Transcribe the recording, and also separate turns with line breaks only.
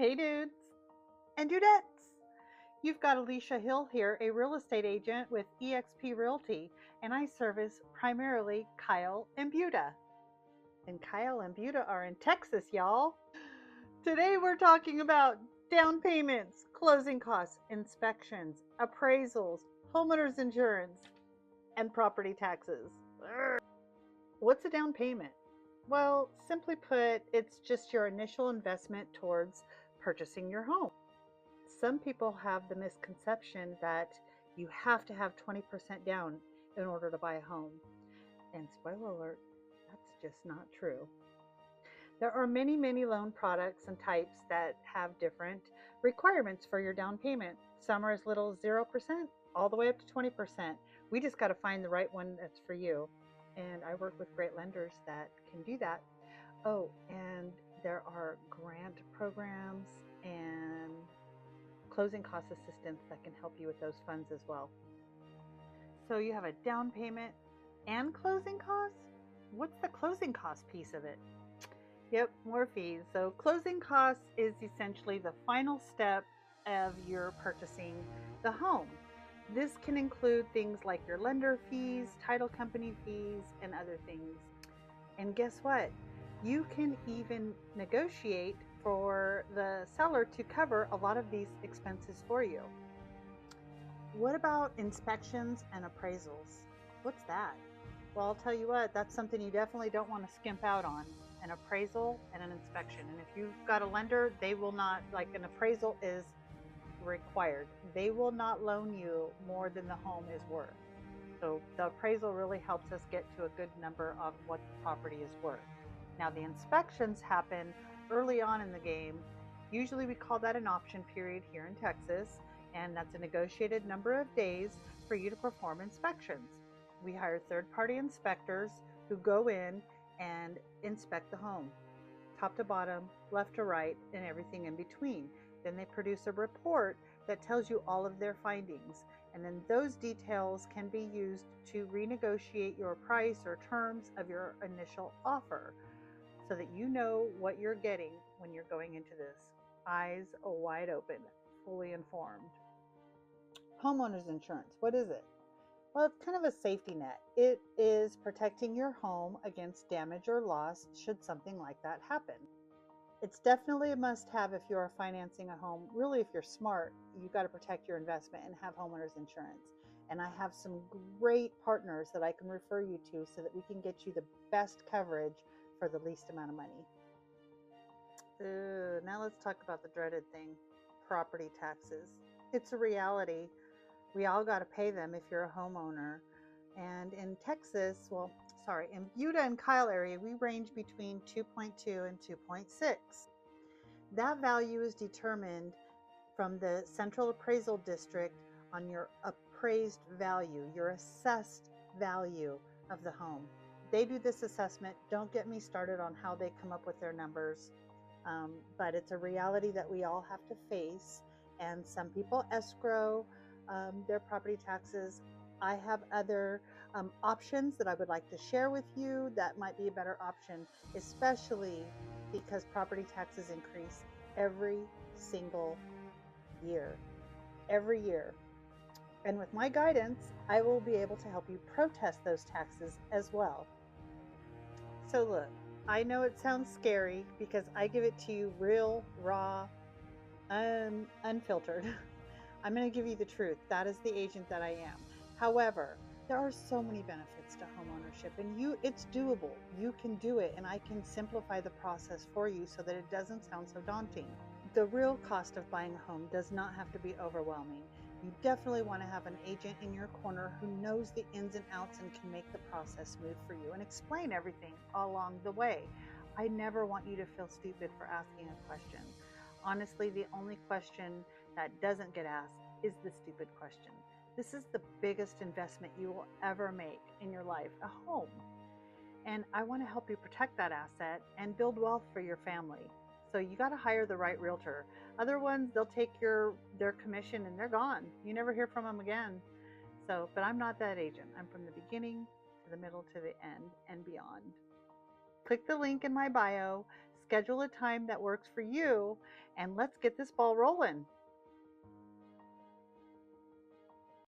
Hey dudes and dudettes! You've got Alicia Hill here, a real estate agent with eXp Realty, and I service primarily Kyle and Buda. And Kyle and Buda are in Texas, y'all. Today we're talking about down payments, closing costs, inspections, appraisals, homeowners insurance, and property taxes. What's a down payment? Well, simply put, it's just your initial investment towards purchasing your home. Some people have the misconception that you have to have 20% down in order to buy a home. And spoiler alert, that's just not true. There are many loan products and types that have different requirements for your down payment. Some are as little as 0% all the way up to 20%. We just got to find the right one that's for you. And I work with great lenders that can do that. Oh, and there are grant programs and closing cost assistance that can help you with those funds as well. So you have a down payment and closing costs? What's the closing cost piece of it? Yep, more fees. So closing costs is essentially the final step of your purchasing the home. This can include things like your lender fees, title company fees, and other things. And guess what? You can even negotiate for the seller to cover a lot of these expenses for you. What about inspections and appraisals? What's that? Well, I'll tell you what, that's something you definitely don't want to skimp out on. An appraisal and an inspection. And if you've got a lender, they will not, like an appraisal is required. They will not loan you more than the home is worth. So the appraisal really helps us get to a good number of what the property is worth. Now the inspections happen early on in the game. Usually we call that an option period here in Texas, and that's a negotiated number of days for you to perform inspections. We hire third-party inspectors who go in and inspect the home, top to bottom, left to right, and everything in between. Then they produce a report that tells you all of their findings, and then those details can be used to renegotiate your price or terms of your initial offer so that you know what you're getting when you're going into this. Eyes wide open, fully informed. Homeowners insurance, what is it? Well, it's kind of a safety net. It is protecting your home against damage or loss should something like that happen. It's definitely a must-have if you are financing a home. Really, if you're smart, you've got to protect your investment and have homeowners insurance. And I have some great partners that I can refer you to so that we can get you the best coverage for the least amount of money. Now let's talk about the dreaded thing, property taxes. It's a reality. We all got to pay them if you're a homeowner. And in Texas, in Buda and Kyle area, we range between 2.2 and 2.6. That value is determined from the Central Appraisal District on your appraised value, your assessed value of the home. They do this assessment. Don't get me started on how they come up with their numbers, but it's a reality that we all have to face. And some people escrow their property taxes. I have other options that I would like to share with you that might be a better option, especially because property taxes increase every single year. Every year. And with my guidance, I will be able to help you protest those taxes as well. So look, I know it sounds scary because I give it to you real, raw, unfiltered. I'm going to give you the truth. That is the agent that I am. However, there are so many benefits to homeownership, and it's doable. You can do it, and I can simplify the process for you so that it doesn't sound so daunting. The real cost of buying a home does not have to be overwhelming. You definitely want to have an agent in your corner who knows the ins and outs and can make the process smooth for you and explain everything along the way. I never want you to feel stupid for asking a question. Honestly, the only question that doesn't get asked is the stupid question. This is the biggest investment you will ever make in your life, a home. And I want to help you protect that asset and build wealth for your family. So you got to hire the right realtor. Other ones, they'll take their commission and they're gone. You never hear from them again. But I'm not that agent. I'm from the beginning to the middle to the end and beyond. Click the link in my bio, schedule a time that works for you, and let's get this ball rolling.